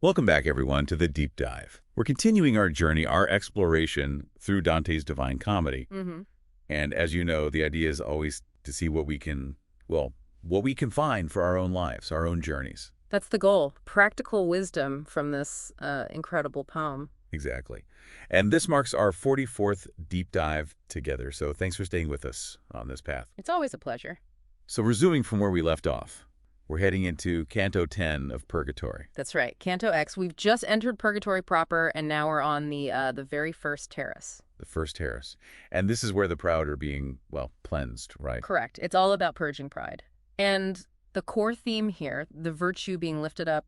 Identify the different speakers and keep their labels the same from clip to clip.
Speaker 1: Welcome back, everyone, to the Deep Dive. We're continuing our journey, our exploration through Dante's Divine Comedy.
Speaker 2: Mm-hmm.
Speaker 1: And as you know, the idea is always to see what we can, well, what we can find for our own lives, our own journeys.
Speaker 2: That's the goal. Practical wisdom from this incredible poem.
Speaker 1: Exactly. And this marks our 44th Deep Dive together. So thanks for staying with us on this path.
Speaker 2: It's always a pleasure.
Speaker 1: So resuming from where we left off, we're heading into Canto 10 of Purgatory.
Speaker 2: That's right. Canto X. We've just entered Purgatory proper, and now we're on the very first terrace.
Speaker 1: The first terrace. And this is where the proud are being, well, cleansed, right?
Speaker 2: Correct. It's all about purging pride. And the core theme here, the virtue being lifted up,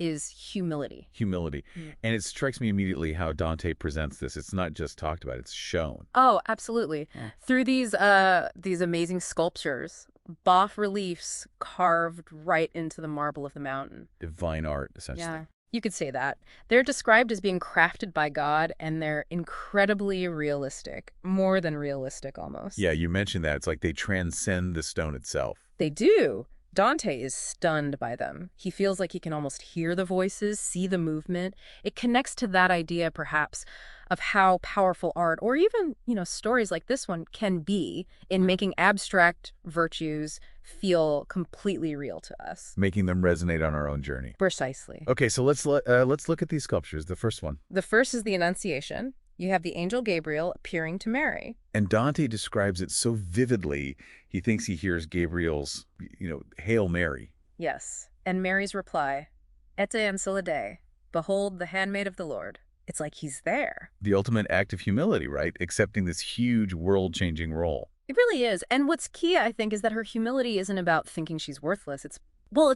Speaker 2: is humility.
Speaker 1: Humility. And it strikes me immediately how Dante presents this. It's not just talked about, it's shown.
Speaker 2: Oh, absolutely. Through these amazing sculptures, bas reliefs carved right into the marble of the mountain.
Speaker 1: Divine art, essentially.
Speaker 2: Yeah, you could say that. They're described as being crafted by God, and they're incredibly realistic, more than realistic almost.
Speaker 1: Yeah, you mentioned that. It's like they transcend the stone itself.
Speaker 2: They do. Dante is stunned by them. He feels like he can almost hear the voices, see the movement. It connects to that idea, perhaps, of how powerful art, or even, stories like this one can be in making abstract virtues feel completely real to us.
Speaker 1: Making them resonate on our own journey.
Speaker 2: Precisely.
Speaker 1: Okay, so let's look at these sculptures. The first one.
Speaker 2: The first is the Annunciation. You have the Angel Gabriel appearing to Mary.
Speaker 1: And Dante describes it so vividly, he thinks he hears Gabriel's, Hail Mary.
Speaker 2: Yes. And Mary's reply, Ete ancilla Dei, behold the handmaid of the Lord. It's like he's there.
Speaker 1: The ultimate act of humility, right? Accepting this huge world-changing role.
Speaker 2: It really is. And what's key, I think, is that her humility isn't about thinking she's worthless. It's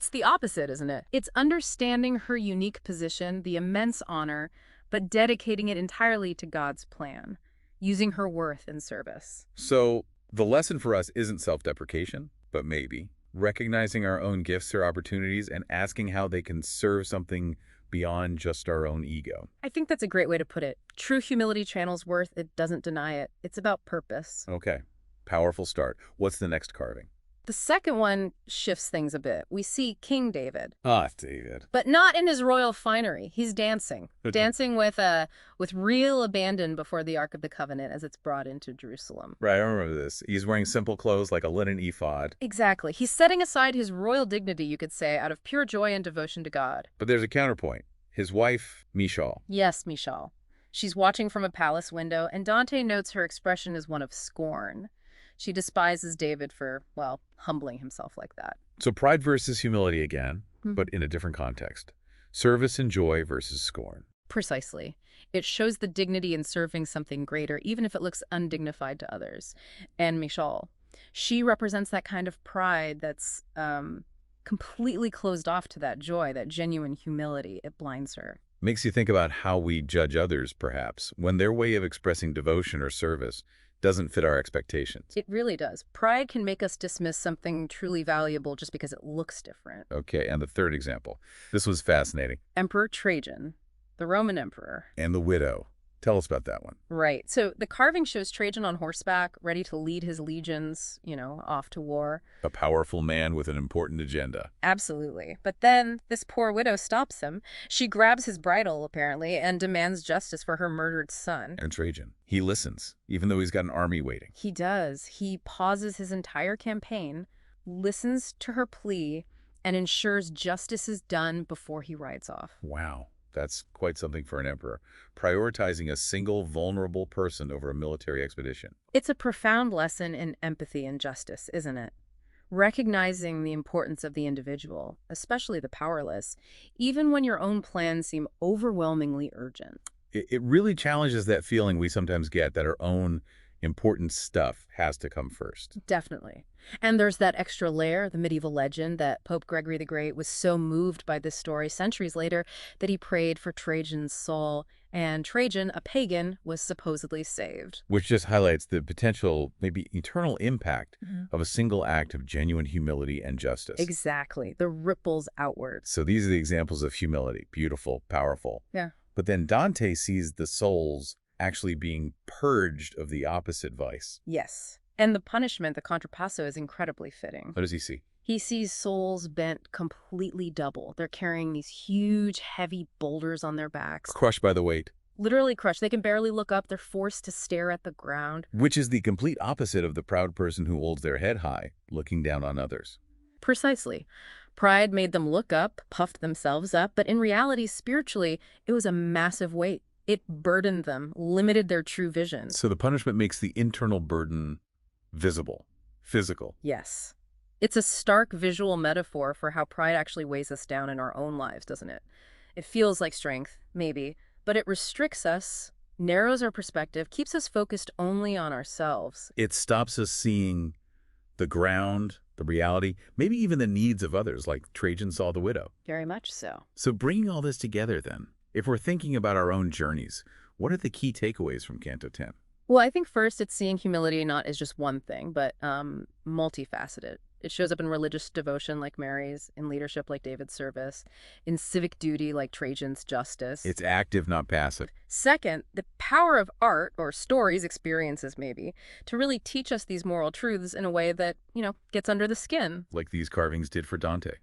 Speaker 2: the opposite, isn't it? It's understanding her unique position, the immense honor, but dedicating it entirely to God's plan, using her worth in service.
Speaker 1: So the lesson for us isn't self-deprecation, but maybe recognizing our own gifts or opportunities and asking how they can serve something beyond just our own ego.
Speaker 2: I think that's a great way to put it. True humility channels worth, it doesn't deny it. It's about purpose.
Speaker 1: Okay, powerful start. What's the next carving?
Speaker 2: The second one shifts things a bit. We see King David.
Speaker 1: Ah, David.
Speaker 2: But not in his royal finery. He's dancing. Dancing with real abandon before the Ark of the Covenant as it's brought into Jerusalem.
Speaker 1: Right, I remember this. He's wearing simple clothes like a linen ephod.
Speaker 2: Exactly. He's setting aside his royal dignity, you could say, out of pure joy and devotion to God.
Speaker 1: But there's a counterpoint. His wife, Michal.
Speaker 2: Yes, Michal. She's watching from a palace window, and Dante notes her expression is one of scorn. She despises David for, humbling himself like that.
Speaker 1: So pride versus humility again, but in a different context. Service and joy versus scorn.
Speaker 2: Precisely. It shows the dignity in serving something greater, even if it looks undignified to others. And Michal, she represents that kind of pride that's completely closed off to that joy, that genuine humility. It blinds her.
Speaker 1: Makes you think about how we judge others, perhaps, when their way of expressing devotion or service doesn't fit our expectations.
Speaker 2: It really does. Pride can make us dismiss something truly valuable just because it looks different.
Speaker 1: Okay, and the third example. This was fascinating.
Speaker 2: Emperor Trajan, the Roman emperor.
Speaker 1: And the widow. Tell us about that one.
Speaker 2: Right. So the carving shows Trajan on horseback, ready to lead his legions, off to war.
Speaker 1: A powerful man with an important agenda.
Speaker 2: Absolutely. But then this poor widow stops him. She grabs his bridle, apparently, and demands justice for her murdered son.
Speaker 1: And Trajan. He listens, even though he's got an army waiting.
Speaker 2: He does. He pauses his entire campaign, listens to her plea, and ensures justice is done before he rides off.
Speaker 1: Wow. That's quite something for an emperor, prioritizing a single vulnerable person over a military expedition.
Speaker 2: It's a profound lesson in empathy and justice, isn't it? Recognizing the importance of the individual, especially the powerless, even when your own plans seem overwhelmingly urgent.
Speaker 1: It really challenges that feeling we sometimes get that our own important stuff has to come first.
Speaker 2: Definitely. And there's that extra layer, the medieval legend, that Pope Gregory the Great was so moved by this story centuries later that he prayed for Trajan's soul, and Trajan, a pagan, was supposedly saved.
Speaker 1: Which just highlights the potential, maybe eternal impact of a single act of genuine humility and justice.
Speaker 2: Exactly. The ripples outwards.
Speaker 1: So these are the examples of humility. Beautiful, powerful.
Speaker 2: Yeah.
Speaker 1: But then Dante sees the souls actually being purged of the opposite vice.
Speaker 2: Yes. And the punishment, the contrapasso, is incredibly fitting.
Speaker 1: What does he see?
Speaker 2: He sees souls bent completely double. They're carrying these huge, heavy boulders on their backs.
Speaker 1: Crushed by the weight.
Speaker 2: Literally crushed. They can barely look up. They're forced to stare at the ground.
Speaker 1: Which is the complete opposite of the proud person who holds their head high, looking down on others.
Speaker 2: Precisely. Pride made them look up, puffed themselves up, but in reality, spiritually, it was a massive weight. It burdened them, limited their true vision.
Speaker 1: So the punishment makes the internal burden visible, physical.
Speaker 2: Yes. It's a stark visual metaphor for how pride actually weighs us down in our own lives, doesn't it? It feels like strength, maybe, but it restricts us, narrows our perspective, keeps us focused only on ourselves.
Speaker 1: It stops us seeing the ground, the reality, maybe even the needs of others, like Trajan saw the widow.
Speaker 2: Very much so.
Speaker 1: So bringing all this together then, if we're thinking about our own journeys, what are the key takeaways from Canto 10?
Speaker 2: Well, I think first it's seeing humility not as just one thing, but multifaceted. It shows up in religious devotion like Mary's, in leadership like David's service, in civic duty like Trajan's justice.
Speaker 1: It's active, not passive.
Speaker 2: Second, the power of art, or stories, experiences maybe, to really teach us these moral truths in a way that, gets under the skin.
Speaker 1: Like these carvings did for Dante.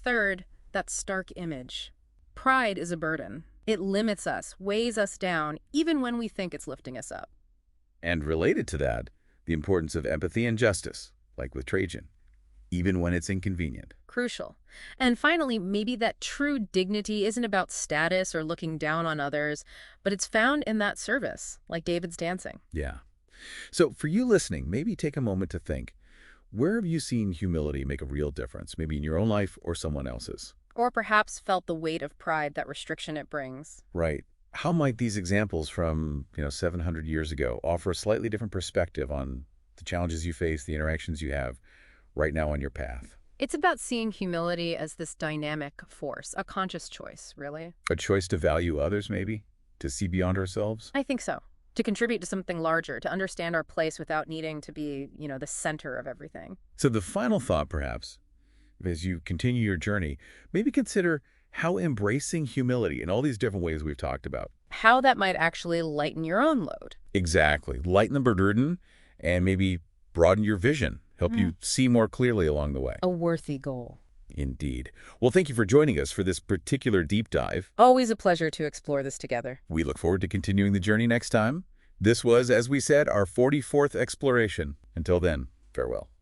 Speaker 2: Third, that stark image. Pride is a burden. It limits us, weighs us down, even when we think it's lifting us up.
Speaker 1: And related to that, the importance of empathy and justice, like with Trajan, even when it's inconvenient.
Speaker 2: Crucial. And finally, maybe that true dignity isn't about status or looking down on others, but it's found in that service, like David's dancing.
Speaker 1: Yeah. So for you listening, maybe take a moment to think, where have you seen humility make a real difference, maybe in your own life or someone else's?
Speaker 2: Or perhaps felt the weight of pride, that restriction it brings.
Speaker 1: Right. How might these examples from, 700 years ago offer a slightly different perspective on the challenges you face, the interactions you have right now on your path?
Speaker 2: It's about seeing humility as this dynamic force, a conscious choice, really.
Speaker 1: A choice to value others, maybe? To see beyond ourselves?
Speaker 2: I think so. To contribute to something larger, to understand our place without needing to be, the center of everything.
Speaker 1: So the final thought, perhaps, as you continue your journey, maybe consider how embracing humility in all these different ways we've talked about.
Speaker 2: How that might actually lighten your own load.
Speaker 1: Exactly. Lighten the burden and maybe broaden your vision, help you see more clearly along the way.
Speaker 2: A worthy goal.
Speaker 1: Indeed. Well, thank you for joining us for this particular deep dive.
Speaker 2: Always a pleasure to explore this together.
Speaker 1: We look forward to continuing the journey next time. This was, as we said, our 44th exploration. Until then, farewell.